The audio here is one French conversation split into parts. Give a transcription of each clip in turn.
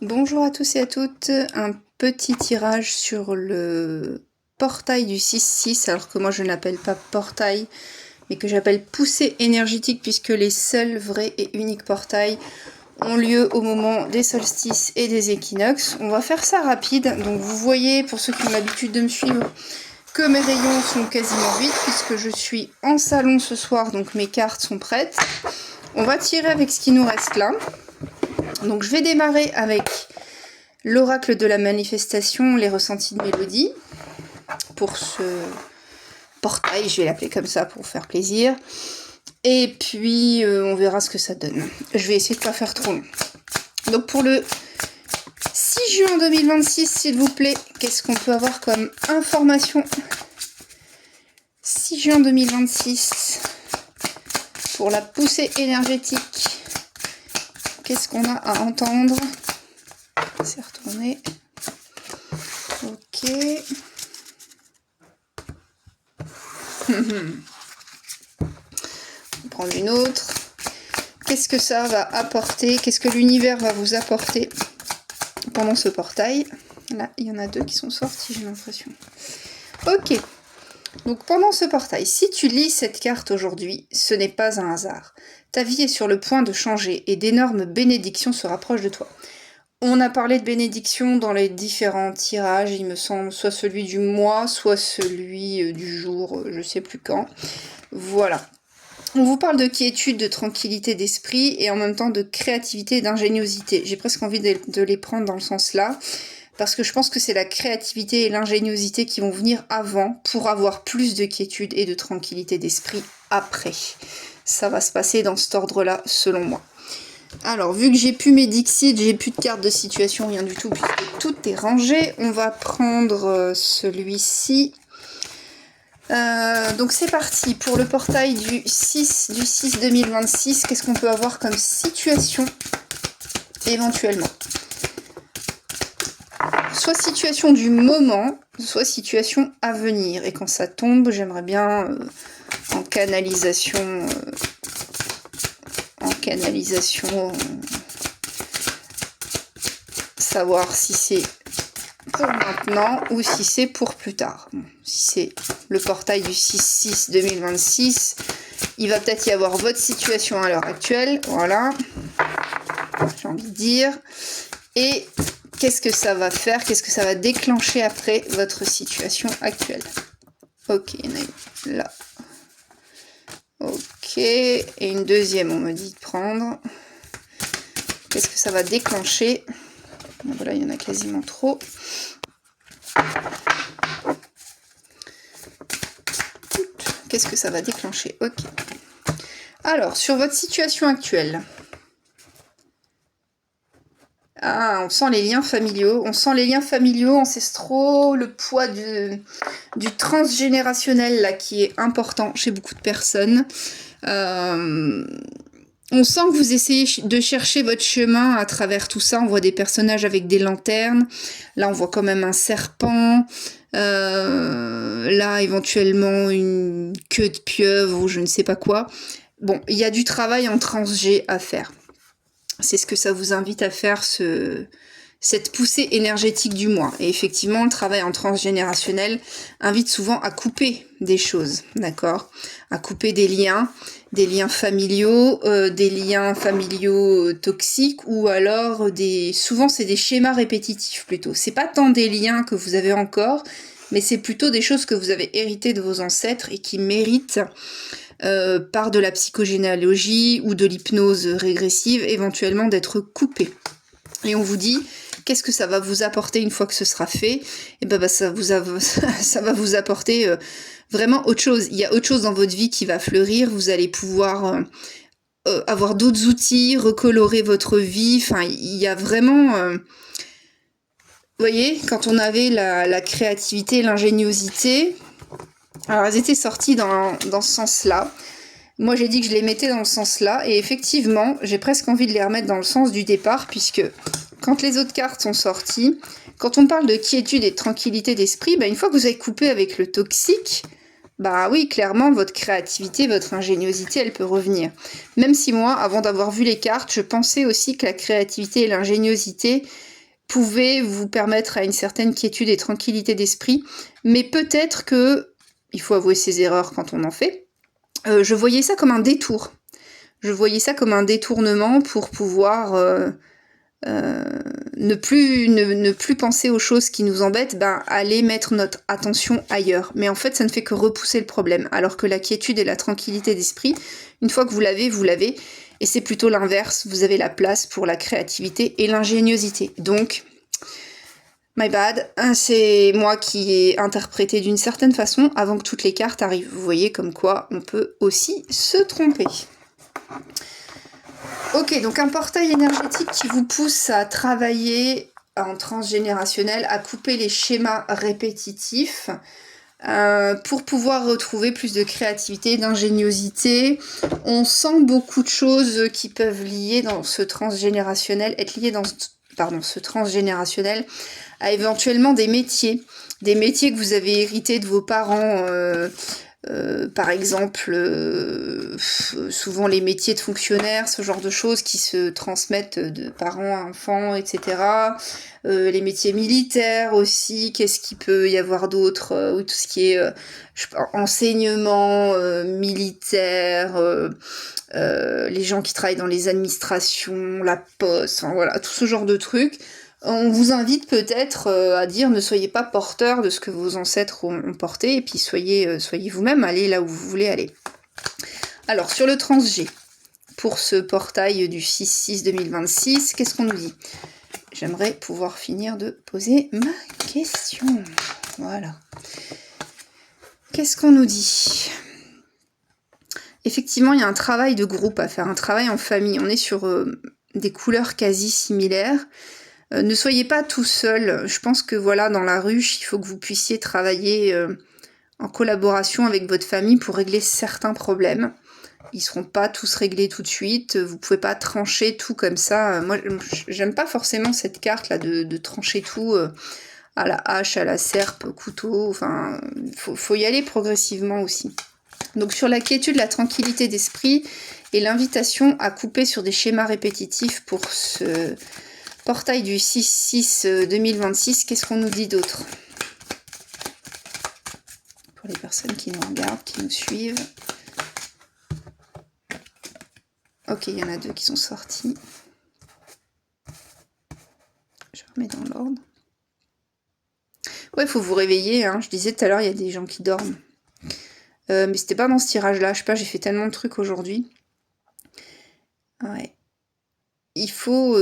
Bonjour à tous et à toutes, un petit tirage sur le portail du 6-6, alors que moi je n'appelle pas portail, mais que j'appelle poussée énergétique, puisque les seuls vrais et uniques portails ont lieu au moment des solstices et des équinoxes. On va faire ça rapide, donc vous voyez, pour ceux qui ont l'habitude de me suivre, que mes rayons sont quasiment vides, puisque je suis en salon ce soir, donc mes cartes sont prêtes. On va tirer avec ce qui nous reste là. Donc je vais démarrer avec l'oracle de la manifestation, les ressentis de Mélodie, pour ce portail, je vais l'appeler comme ça pour faire plaisir. Et puis on verra ce que ça donne. Je vais essayer de ne pas faire trop long. Donc pour le 6 juin 2026, s'il vous plaît, qu'est-ce qu'on peut avoir comme information? 6 juin 2026, pour la poussée énergétique, qu'est-ce qu'on a à entendre? C'est retourné. Ok. On va prendre une autre. Qu'est-ce que ça va apporter? Qu'est-ce que l'univers va vous apporter pendant ce portail? Là, il y en a deux qui sont sortis, j'ai l'impression. Ok. Donc pendant ce portail, si tu lis cette carte aujourd'hui, ce n'est pas un hasard. Ta vie est sur le point de changer et d'énormes bénédictions se rapprochent de toi. On a parlé de bénédictions dans les différents tirages, il me semble, soit celui du mois, soit celui du jour, je sais plus quand. Voilà. On vous parle de quiétude, de tranquillité d'esprit et en même temps de créativité et d'ingéniosité. J'ai presque envie de les prendre dans le sens là, parce que je pense que c'est la créativité et l'ingéniosité qui vont venir avant pour avoir plus de quiétude et de tranquillité d'esprit après. Ça va se passer dans cet ordre-là, selon moi. Alors, vu que j'ai plus mes Dixit, j'ai plus de carte de situation, rien du tout, puisque tout est rangé, on va prendre celui-ci. Donc c'est parti pour le portail du 6 2026. Qu'est-ce qu'on peut avoir comme situation éventuellement? Soit situation du moment, soit situation à venir. Et quand ça tombe, j'aimerais bien en canalisation, savoir si c'est pour maintenant ou si c'est pour plus tard. Bon, si c'est le portail du 6-6 2026, il va peut-être y avoir votre situation à l'heure actuelle, voilà, j'ai envie de dire, et qu'est-ce que ça va faire, qu'est-ce que ça va déclencher après votre situation actuelle. Ok, il y en a une là. Ok, et une deuxième, on me dit de prendre. Qu'est-ce que ça va déclencher? Voilà, il y en a quasiment trop. Qu'est-ce que ça va déclencher? Ok. Alors, sur votre situation actuelle. Ah, on sent les liens familiaux. On sent les liens familiaux, ancestraux, le poids du transgénérationnel là qui est important chez beaucoup de personnes. On sent que vous essayez de chercher votre chemin à travers tout ça. On voit des personnages avec des lanternes. Là, on voit quand même un serpent. Là, éventuellement, une queue de pieuvre ou je ne sais pas quoi. Bon, il y a du travail en transgé à faire. C'est ce que ça vous invite à faire, cette poussée énergétique du mois. Et effectivement, le travail en transgénérationnel invite souvent à couper des choses, d'accord? À couper des liens familiaux, toxiques, ou alors souvent c'est des schémas répétitifs plutôt. C'est pas tant des liens que vous avez encore, mais c'est plutôt des choses que vous avez héritées de vos ancêtres et qui méritent par de la psychogénéalogie ou de l'hypnose régressive, éventuellement d'être coupées. Et on vous dit, qu'est-ce que ça va vous apporter une fois que ce sera fait? Et ben, ça va vous apporter vraiment autre chose. Il y a autre chose dans votre vie qui va fleurir. Vous allez pouvoir avoir d'autres outils, recolorer votre vie. Enfin, il y a vraiment... vous voyez, quand on avait la créativité, l'ingéniosité, alors elles étaient sorties dans ce sens-là. Moi, j'ai dit que je les mettais dans le sens-là, et effectivement, j'ai presque envie de les remettre dans le sens du départ, puisque quand les autres cartes sont sorties, quand on parle de quiétude et de tranquillité d'esprit, ben, une fois que vous avez coupé avec le toxique, bah oui, clairement, votre créativité, votre ingéniosité, elle peut revenir. Même si moi, avant d'avoir vu les cartes, je pensais aussi que la créativité et l'ingéniosité pouvaient vous permettre à une certaine quiétude et tranquillité d'esprit, mais peut-être que, il faut avouer ses erreurs quand on en fait, je voyais ça comme un détour. Je voyais ça comme un détournement pour pouvoir ne plus penser aux choses qui nous embêtent, aller mettre notre attention ailleurs. Mais en fait, ça ne fait que repousser le problème. Alors que la quiétude et la tranquillité d'esprit, une fois que vous l'avez, vous l'avez. Et c'est plutôt l'inverse, vous avez la place pour la créativité et l'ingéniosité. Donc, my bad, c'est moi qui ai interprété d'une certaine façon avant que toutes les cartes arrivent. Vous voyez comme quoi on peut aussi se tromper. Ok, donc un portail énergétique qui vous pousse à travailler en transgénérationnel, à couper les schémas répétitifs pour pouvoir retrouver plus de créativité, d'ingéniosité. On sent beaucoup de choses qui peuvent lier dans ce transgénérationnel, être liées dans ce transgénérationnel à éventuellement des métiers que vous avez hérités de vos parents. Par exemple, souvent les métiers de fonctionnaires, ce genre de choses qui se transmettent de parents à enfants, etc. Les métiers militaires aussi, qu'est-ce qu'il peut y avoir d'autre, oui, tout ce qui est enseignement militaire, les gens qui travaillent dans les administrations, la poste, enfin, voilà, tout ce genre de trucs. On vous invite peut-être à dire ne soyez pas porteur de ce que vos ancêtres ont porté, et puis soyez vous-même, allez là où vous voulez aller. Alors, sur le Trans-G, pour ce portail du 6-6-2026, qu'est-ce qu'on nous dit? J'aimerais pouvoir finir de poser ma question. Voilà. Qu'est-ce qu'on nous dit? Effectivement, il y a un travail de groupe à faire, un travail en famille. On est sur des couleurs quasi similaires. Ne soyez pas tout seul. Je pense que voilà, dans la ruche, il faut que vous puissiez travailler en collaboration avec votre famille pour régler certains problèmes. Ils seront pas tous réglés tout de suite. Vous pouvez pas trancher tout comme ça. Moi, j'aime pas forcément cette carte là de trancher tout à la hache, à la serpe, couteau. Enfin, faut y aller progressivement aussi. Donc sur la quiétude, la tranquillité d'esprit et l'invitation à couper sur des schémas répétitifs pour ce portail du 6-6-2026, qu'est-ce qu'on nous dit d'autre? Pour les personnes qui nous regardent, qui nous suivent. Ok, il y en a deux qui sont sortis. Je remets dans l'ordre. Ouais, il faut vous réveiller, hein. Je disais tout à l'heure, il y a des gens qui dorment. Mais c'était pas dans ce tirage-là, je sais pas, j'ai fait tellement de trucs aujourd'hui. Ouais. Il faut...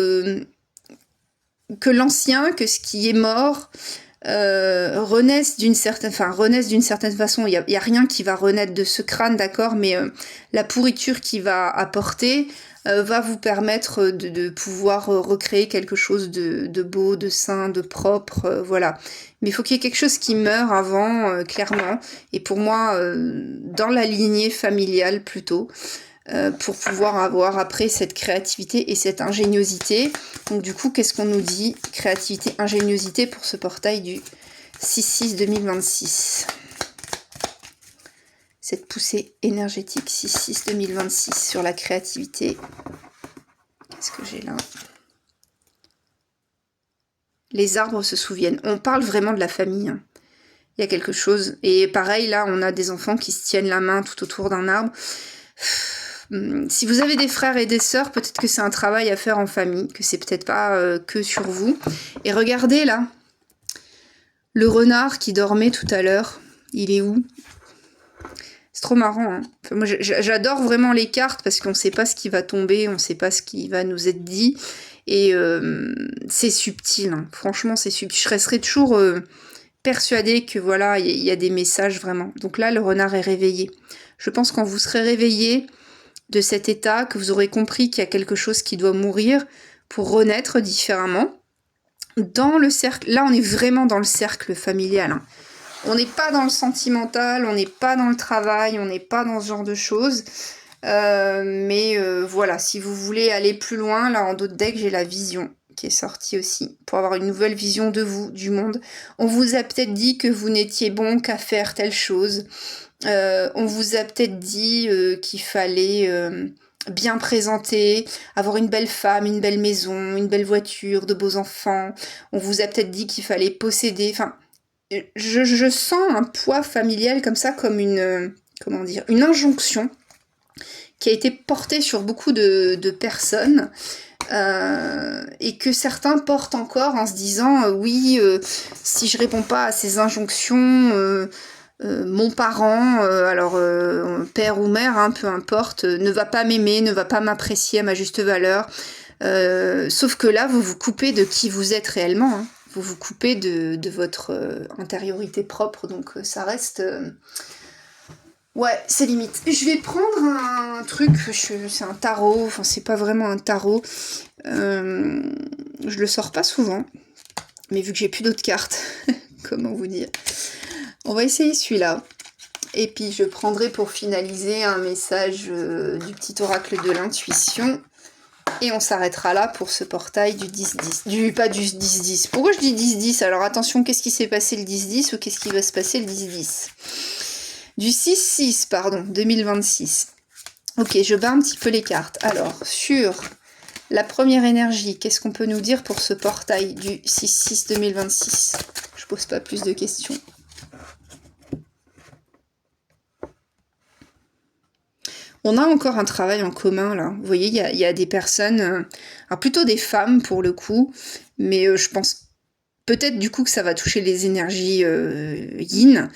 que l'ancien, que ce qui est mort, renaisse d'une certaine façon. Il y a rien qui va renaître de ce crâne, d'accord, mais la pourriture qu'il va apporter va vous permettre de pouvoir recréer quelque chose de beau, de sain, de propre, voilà. Mais il faut qu'il y ait quelque chose qui meure avant, clairement, et pour moi, dans la lignée familiale plutôt, pour pouvoir avoir après cette créativité et cette ingéniosité. Donc du coup, qu'est-ce qu'on nous dit? Créativité, ingéniosité pour ce portail du 6-6-2026. Cette poussée énergétique 6-6-2026 sur la créativité. Qu'est-ce que j'ai là? Les arbres se souviennent. On parle vraiment de la famille, hein. Il y a quelque chose. Et pareil, là, on a des enfants qui se tiennent la main tout autour d'un arbre. Si vous avez des frères et des sœurs, peut-être que c'est un travail à faire en famille, que c'est peut-être pas que sur vous. Et regardez là, le renard qui dormait tout à l'heure, il est où? C'est trop marrant, hein. Enfin, moi, j'adore vraiment les cartes parce qu'on ne sait pas ce qui va tomber, on ne sait pas ce qui va nous être dit. Et c'est subtil, hein. Franchement, c'est subtil. Je resterai toujours persuadée que voilà, il y a des messages vraiment. Donc là, le renard est réveillé. Je pense quand vous serez réveillé de cet état, que vous aurez compris qu'il y a quelque chose qui doit mourir pour renaître différemment. Dans le cercle, là on est vraiment dans le cercle familial, hein. On n'est pas dans le sentimental, on n'est pas dans le travail, on n'est pas dans ce genre de choses. Mais voilà, si vous voulez aller plus loin, là en d'autres decks j'ai la vision. qui est sorti aussi, pour avoir une nouvelle vision de vous, du monde. On vous a peut-être dit que vous n'étiez bon qu'à faire telle chose. On vous a peut-être dit qu'il fallait bien présenter, avoir une belle femme, une belle maison, une belle voiture, de beaux enfants. On vous a peut-être dit qu'il fallait posséder. Enfin, je sens un poids familial comme ça, comme une, comment dire, une injonction qui a été portée sur beaucoup de personnes. Et que certains portent encore en se disant oui, si je réponds pas à ces injonctions, mon parent, alors père ou mère, hein, peu importe, ne va pas m'aimer, ne va pas m'apprécier à ma juste valeur. Sauf que là, vous vous coupez de qui vous êtes réellement. Hein. Vous vous coupez de votre intériorité propre, donc ça reste... Ouais, c'est limite. Je vais prendre un truc, c'est un tarot, enfin c'est pas vraiment un tarot. Je le sors pas souvent, mais vu que j'ai plus d'autres cartes, comment vous dire, on va essayer celui-là. Et puis je prendrai pour finaliser un message du petit oracle de l'intuition. Et on s'arrêtera là pour ce portail du 10-10. Pas du 10-10. Pourquoi je dis 10-10? Alors attention, qu'est-ce qui s'est passé le 10-10 ou qu'est-ce qui va se passer le 10-10? Du 6-6, pardon, 2026. Ok, je bats un petit peu les cartes. Alors, sur la première énergie, qu'est-ce qu'on peut nous dire pour ce portail du 6-6 2026? Je pose pas plus de questions. On a encore un travail en commun, là. Vous voyez, il y a des personnes, alors plutôt des femmes pour le coup, mais je pense peut-être du coup que ça va toucher les énergies yin.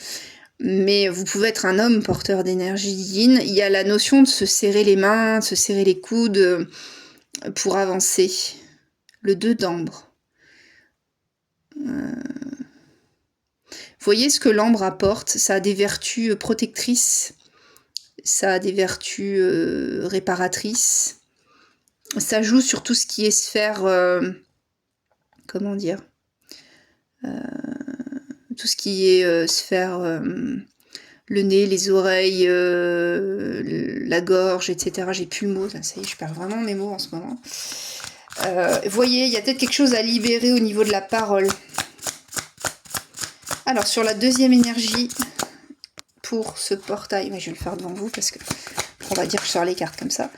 Mais vous pouvez être un homme porteur d'énergie yin. Il y a la notion de se serrer les mains, de se serrer les coudes pour avancer. Le 2 d'ambre. Vous voyez ce que l'ambre apporte? Ça a des vertus protectrices, ça a des vertus réparatrices. Ça joue sur tout ce qui est sphère... comment dire, tout ce qui est sphère... le nez, les oreilles, la gorge, etc. J'ai plus le mot, ça y est, je perds vraiment mes mots en ce moment. Vous voyez, il y a peut-être quelque chose à libérer au niveau de la parole. Alors, sur la deuxième énergie, pour ce portail, je vais le faire devant vous parce que on va dire que je sors les cartes comme ça.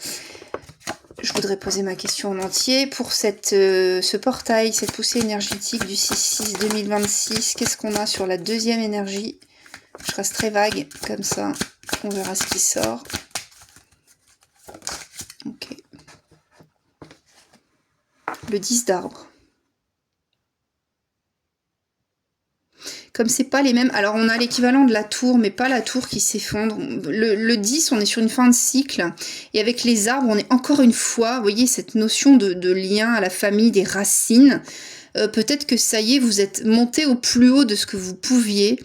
Je voudrais poser ma question en entier. Pour ce portail, cette poussée énergétique du 6-6 2026, qu'est-ce qu'on a sur la deuxième énergie? Je reste très vague, comme ça, on verra ce qui sort. Ok. Le 10 d'arbre. Comme c'est pas les mêmes... Alors, on a l'équivalent de la tour, mais pas la tour qui s'effondre. Le 10, on est sur une fin de cycle. Et avec les arbres, on est encore une fois... Vous voyez, cette notion de lien à la famille, des racines. Peut-être que ça y est, vous êtes monté au plus haut de ce que vous pouviez.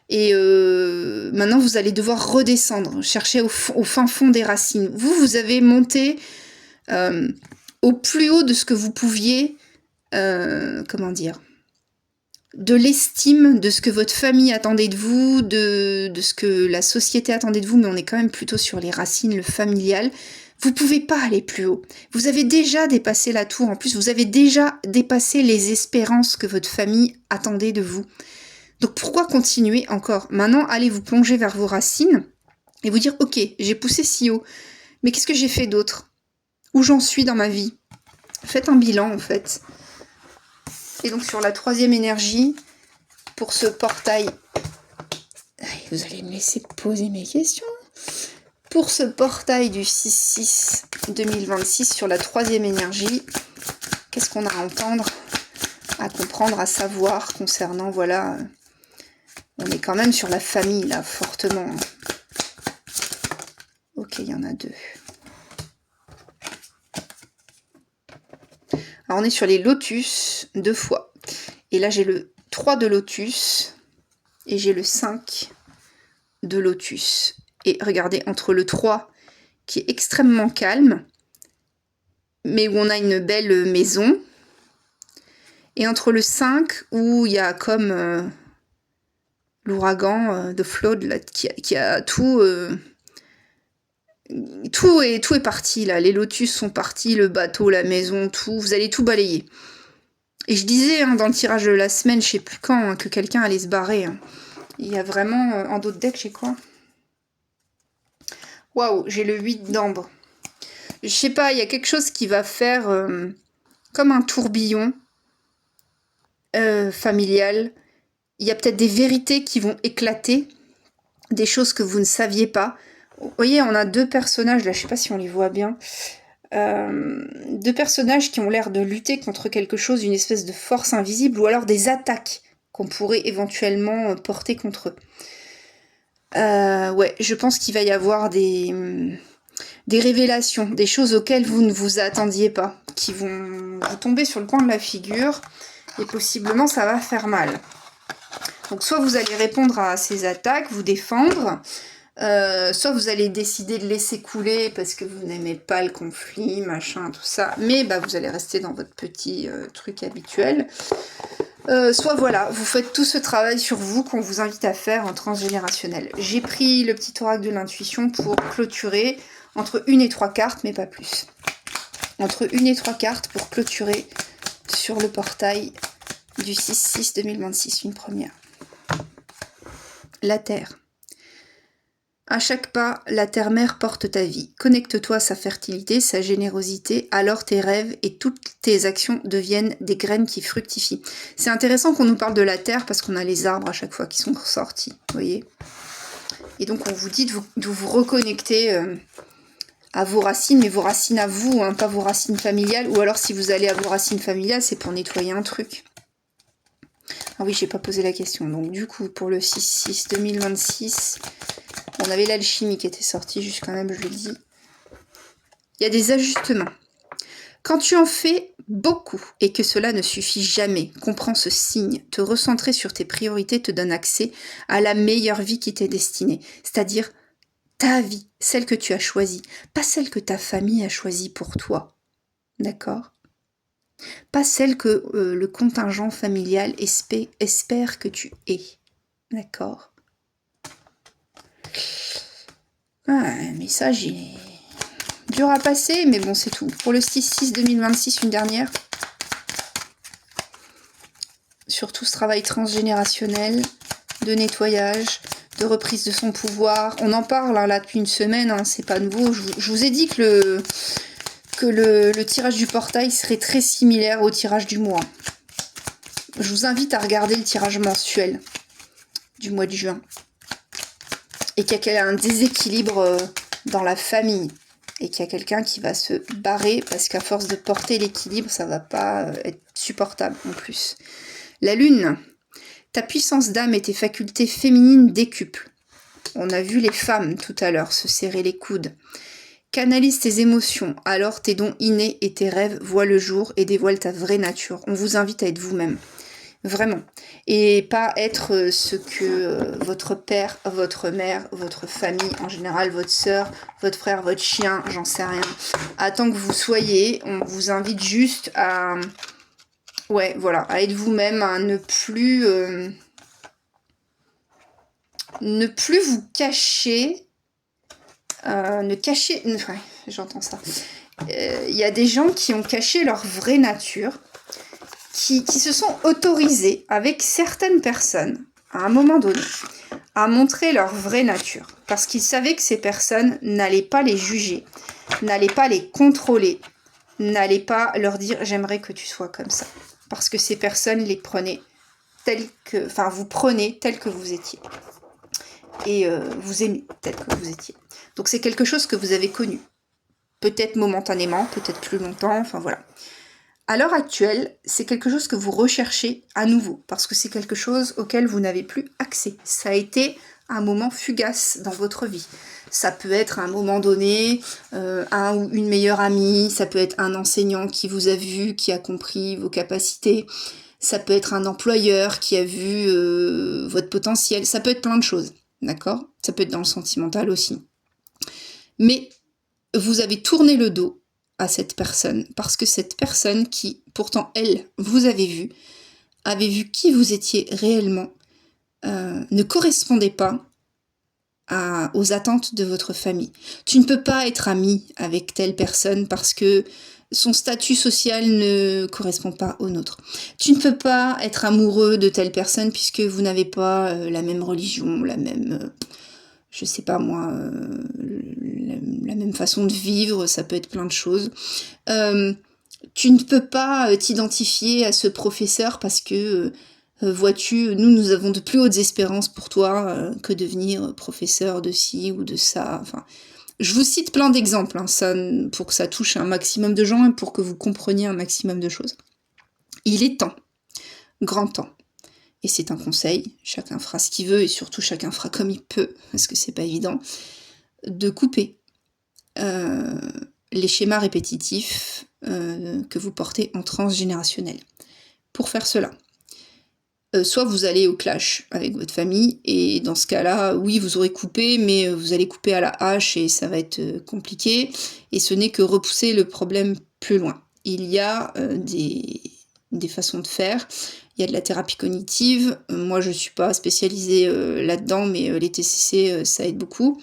Et maintenant, vous allez devoir redescendre, chercher au fin fond des racines. Vous avez monté au plus haut de ce que vous pouviez, comment dire, de l'estime, de ce que votre famille attendait de vous, de ce que la société attendait de vous, mais on est quand même plutôt sur les racines, le familial. Vous pouvez pas aller plus haut. Vous avez déjà dépassé la tour, en plus, vous avez déjà dépassé les espérances que votre famille attendait de vous. Donc pourquoi continuer encore? Maintenant, allez vous plonger vers vos racines et vous dire, ok, j'ai poussé si haut, mais qu'est-ce que j'ai fait d'autre? Où j'en suis dans ma vie? Faites un bilan, en fait. Et donc sur la troisième énergie, pour ce portail... Vous allez me laisser poser mes questions. Pour ce portail du 6-6 2026, sur la troisième énergie, qu'est-ce qu'on a à entendre, à comprendre, à savoir concernant, voilà... On est quand même sur la famille, là, fortement. Ok, il y en a deux. Alors, on est sur les lotus, 2 fois. Et là, j'ai le 3 de lotus. Et j'ai le 5 de lotus. Et regardez, entre le 3, qui est extrêmement calme, mais où on a une belle maison, et entre le 5, où il y a comme... l'ouragan, the flood, là, qui a tout Tout est parti, là. Les lotus sont partis, le bateau, la maison, tout. Vous allez tout balayer. Et je disais, hein, dans le tirage de la semaine, je sais plus quand, hein, que quelqu'un allait se barrer. Hein. Il y a vraiment... en d'autres decks, j'ai quoi? Waouh, j'ai le 8 d'ambre. Je sais pas, il y a quelque chose qui va faire comme un tourbillon familial. Il y a peut-être des vérités qui vont éclater, des choses que vous ne saviez pas. Vous voyez, on a deux personnages, là, je sais pas si on les voit bien. Deux personnages qui ont l'air de lutter contre quelque chose, une espèce de force invisible, ou alors des attaques qu'on pourrait éventuellement porter contre eux. Ouais, je pense qu'il va y avoir des révélations, des choses auxquelles vous ne vous attendiez pas, qui vont vous tomber sur le coin de la figure, et possiblement ça va faire mal. Donc soit vous allez répondre à ces attaques, vous défendre, soit vous allez décider de laisser couler parce que vous n'aimez pas le conflit, machin, tout ça, mais bah, vous allez rester dans votre petit truc habituel. Soit voilà, vous faites tout ce travail sur vous qu'on vous invite à faire en transgénérationnel. J'ai pris le petit oracle de l'intuition pour clôturer entre 1 et 3 cartes, mais pas plus. Entre 1 et 3 cartes pour clôturer sur le portail du 6-6-2026, une première. La Terre. À chaque pas, la terre-mère porte ta vie. Connecte-toi à sa fertilité, sa générosité, alors tes rêves et toutes tes actions deviennent des graines qui fructifient. C'est intéressant qu'on nous parle de la terre parce qu'on a les arbres à chaque fois qui sont ressortis, vous voyez. Et donc on vous dit de vous reconnecter à vos racines, mais vos racines à vous, hein, pas vos racines familiales. Ou alors si vous allez à vos racines familiales, c'est pour nettoyer un truc. Ah oui, j'ai pas posé la question. Donc du coup, pour le 6-6-2026... on avait l'alchimie qui était sortie, juste quand même, je le dis. Il y a des ajustements. Quand tu en fais beaucoup et que cela ne suffit jamais, comprends ce signe. Te recentrer sur tes priorités te donne accès à la meilleure vie qui t'est destinée. C'est-à-dire ta vie, celle que tu as choisie, pas celle que ta famille a choisie pour toi. D'accord ? Pas celle que le contingent familial espère que tu aies. D'accord ? Ah, un message, il est dur à passer, mais bon, c'est tout. Pour le 6-6-2026, une dernière. Surtout ce travail transgénérationnel, de nettoyage, de reprise de son pouvoir. On en parle hein, là depuis une semaine, hein, c'est pas nouveau. Je vous ai dit que le tirage du portail serait très similaire au tirage du mois. Je vous invite à regarder le tirage mensuel du mois de juin. Et qu'il y a un déséquilibre dans la famille. Et qu'il y a quelqu'un qui va se barrer parce qu'à force de porter l'équilibre, ça va pas être supportable en plus. La lune, ta puissance d'âme et tes facultés féminines décuplent. On a vu les femmes tout à l'heure se serrer les coudes. Canalise tes émotions, alors tes dons innés et tes rêves voient le jour et dévoilent ta vraie nature. On vous invite à être vous-même. Vraiment. Et pas être ce que votre père, votre mère, votre famille, en général votre sœur, votre frère, votre chien, j'en sais rien, attend que vous soyez. On vous invite juste à... ouais, voilà, à être vous-même, à ne plus vous cacher. Ouais, j'entends ça. Il y a des gens qui ont caché leur vraie nature, qui se sont autorisés avec certaines personnes, à un moment donné, à montrer leur vraie nature. Parce qu'ils savaient que ces personnes n'allaient pas les juger, n'allaient pas les contrôler, n'allaient pas leur dire « j'aimerais que tu sois comme ça ». Parce que ces personnes les prenaient telles que... enfin, vous prenez tel que vous étiez. Et vous aimez tel que vous étiez. Donc c'est quelque chose que vous avez connu. Peut-être momentanément, peut-être plus longtemps, enfin voilà. À l'heure actuelle, c'est quelque chose que vous recherchez à nouveau, parce que c'est quelque chose auquel vous n'avez plus accès. Ça a été un moment fugace dans votre vie. Ça peut être à un moment donné un ou une meilleure amie, ça peut être un enseignant qui vous a vu, qui a compris vos capacités, ça peut être un employeur qui a vu votre potentiel, ça peut être plein de choses, d'accord ? Ça peut être dans le sentimental aussi. Mais vous avez tourné le dos à cette personne, parce que cette personne qui, pourtant elle, vous avez vu qui vous étiez réellement, ne correspondait pas aux attentes de votre famille. Tu ne peux pas être ami avec telle personne parce que son statut social ne correspond pas au nôtre. Tu ne peux pas être amoureux de telle personne puisque vous n'avez pas la même religion, la même, je sais pas moi, la même façon de vivre, ça peut être plein de choses. Tu ne peux pas t'identifier à ce professeur parce que, vois-tu, nous avons de plus hautes espérances pour toi que devenir professeur de ci ou de ça. Enfin, je vous cite plein d'exemples, pour que ça touche un maximum de gens et pour que vous compreniez un maximum de choses. Il est temps, grand temps, et c'est un conseil, chacun fera ce qu'il veut et surtout chacun fera comme il peut, parce que c'est pas évident, de couper les schémas répétitifs que vous portez en transgénérationnel. Pour faire cela, soit vous allez au clash avec votre famille, et dans ce cas-là, oui, vous aurez coupé, mais vous allez couper à la hache et ça va être compliqué, et ce n'est que repousser le problème plus loin. Il y a des façons de faire, il y a de la thérapie cognitive, moi je suis pas spécialisée là-dedans, mais les TCC, ça aide beaucoup.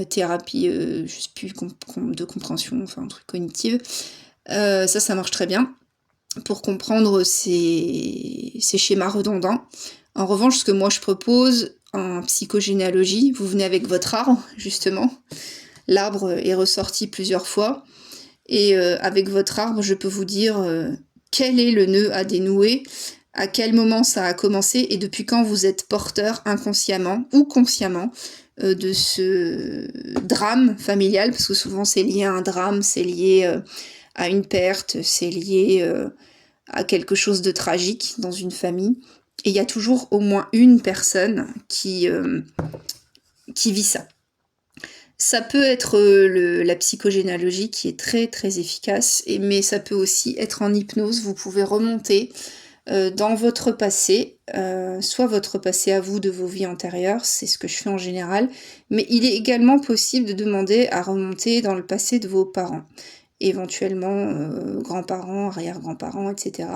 Thérapie, je sais plus, de compréhension, enfin un truc cognitive, ça marche très bien pour comprendre ces schémas redondants. En revanche, ce que moi je propose en psychogénéalogie, vous venez avec votre arbre, justement. L'arbre est ressorti plusieurs fois. Et avec votre arbre, je peux vous dire quel est le nœud à dénouer, à quel moment ça a commencé et depuis quand vous êtes porteur inconsciemment ou consciemment de ce drame familial, parce que souvent c'est lié à un drame, c'est lié à une perte, c'est lié à quelque chose de tragique dans une famille. Et il y a toujours au moins une personne qui vit ça. Ça peut être la psychogénéalogie qui est très très efficace, mais ça peut aussi être en hypnose. Vous pouvez remonter dans votre passé, soit votre passé à vous de vos vies antérieures, c'est ce que je fais en général, mais il est également possible de demander à remonter dans le passé de vos parents, éventuellement grands-parents, arrière-grands-parents, etc.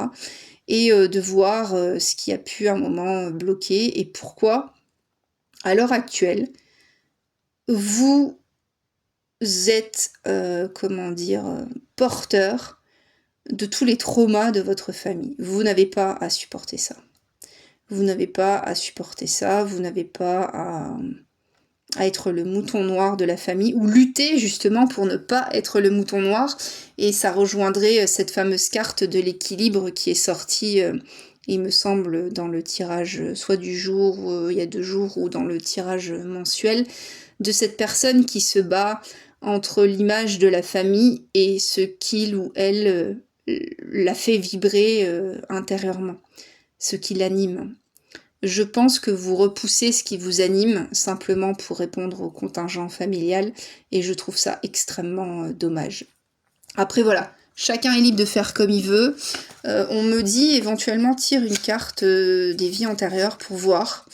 Et de voir ce qui a pu à un moment bloquer et pourquoi, à l'heure actuelle, vous êtes, porteur de tous les traumas de votre famille. Vous n'avez pas à supporter ça. Vous n'avez pas à supporter ça, vous n'avez pas à être le mouton noir de la famille, ou lutter justement pour ne pas être le mouton noir, et ça rejoindrait cette fameuse carte de l'équilibre qui est sortie, il me semble, dans le tirage soit du jour, il y a 2 jours, ou dans le tirage mensuel, de cette personne qui se bat entre l'image de la famille et ce qu'il ou elle la fait vibrer intérieurement, ce qui l'anime. Je pense que vous repoussez ce qui vous anime simplement pour répondre au contingent familial, et je trouve ça extrêmement dommage. Après voilà, chacun est libre de faire comme il veut. On me dit éventuellement tire une carte des vies antérieures pour voir.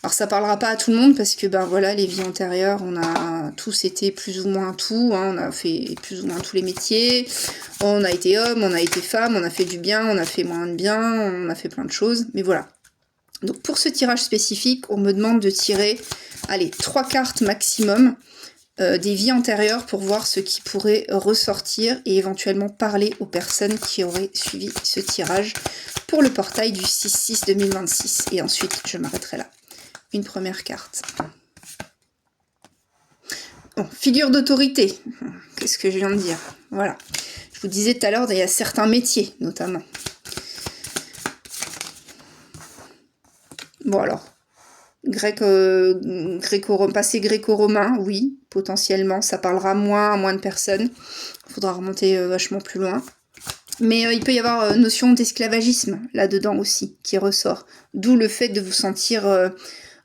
Alors ça parlera pas à tout le monde parce que voilà, les vies antérieures, on a tous été plus ou moins tout, on a fait plus ou moins tous les métiers, on a été homme, on a été femme, on a fait du bien, on a fait moins de bien, on a fait plein de choses, mais voilà. Donc pour ce tirage spécifique, on me demande de tirer, 3 cartes maximum des vies antérieures pour voir ce qui pourrait ressortir et éventuellement parler aux personnes qui auraient suivi ce tirage pour le portail du 6-6-2026. Et ensuite, je m'arrêterai là. Une première carte. Bon, figure d'autorité. Qu'est-ce que je viens de dire? Voilà. Je vous disais tout à l'heure, il y a certains métiers, notamment. Bon alors, passé gréco-romain, oui, potentiellement, ça parlera moins à moins de personnes. Il faudra remonter vachement plus loin. Mais il peut y avoir notion d'esclavagisme là-dedans aussi, qui ressort. D'où le fait de vous sentir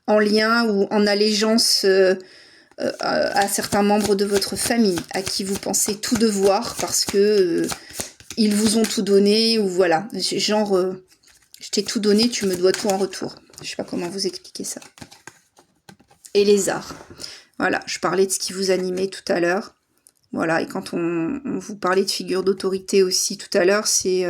en lien ou en allégeance à certains membres de votre famille, à qui vous pensez tout devoir parce que ils vous ont tout donné, ou voilà, genre je t'ai tout donné, tu me dois tout en retour. Je sais pas comment vous expliquer ça. Et les arts. Voilà, je parlais de ce qui vous animait tout à l'heure. Voilà, et quand on vous parlait de figure d'autorité aussi tout à l'heure, c'est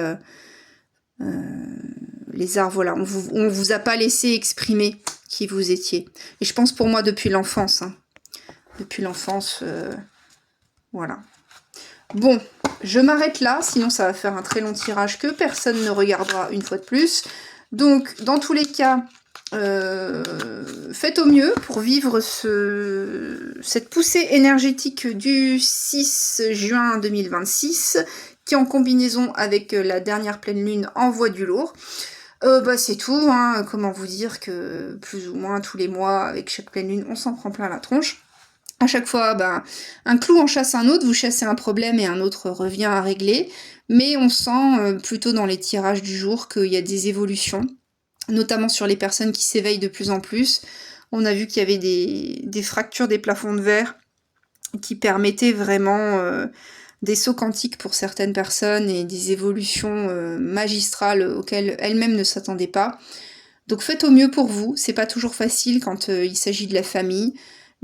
les arts, voilà, on vous a pas laissé exprimer qui vous étiez. Et je pense pour moi depuis l'enfance, depuis l'enfance. Voilà. Bon, je m'arrête là, sinon ça va faire un très long tirage que personne ne regardera une fois de plus. Donc, dans tous les cas, faites au mieux pour vivre cette poussée énergétique du 6 juin 2026, qui en combinaison avec la dernière pleine lune envoie du lourd. C'est tout, hein. Comment vous dire que plus ou moins tous les mois, avec chaque pleine lune, on s'en prend plein la tronche. À chaque fois, un clou en chasse un autre, vous chassez un problème et un autre revient à régler, mais on sent plutôt dans les tirages du jour qu'il y a des évolutions, notamment sur les personnes qui s'éveillent de plus en plus. On a vu qu'il y avait des fractures des plafonds de verre qui permettaient vraiment des sauts quantiques pour certaines personnes et des évolutions magistrales auxquelles elles-mêmes ne s'attendaient pas. Donc faites au mieux pour vous, c'est pas toujours facile quand il s'agit de la famille,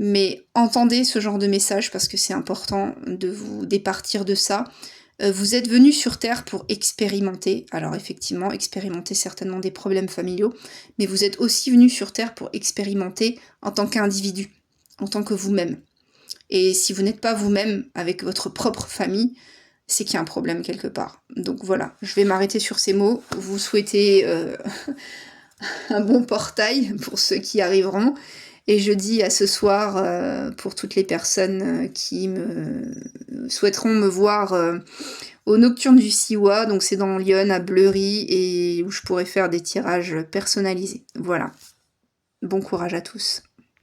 mais entendez ce genre de message parce que c'est important de vous départir de ça. Vous êtes venu sur Terre pour expérimenter, alors effectivement, expérimenter certainement des problèmes familiaux, mais vous êtes aussi venu sur Terre pour expérimenter en tant qu'individu, en tant que vous-même. Et si vous n'êtes pas vous-même avec votre propre famille, c'est qu'il y a un problème quelque part. Donc voilà, je vais m'arrêter sur ces mots. Vous souhaitez un bon portail pour ceux qui arriveront. Et je dis à ce soir pour toutes les personnes qui souhaiteront me voir au Nocturne du Siwa, donc c'est dans Lyon, à Bleury, et où je pourrai faire des tirages personnalisés. Voilà. Bon courage à tous.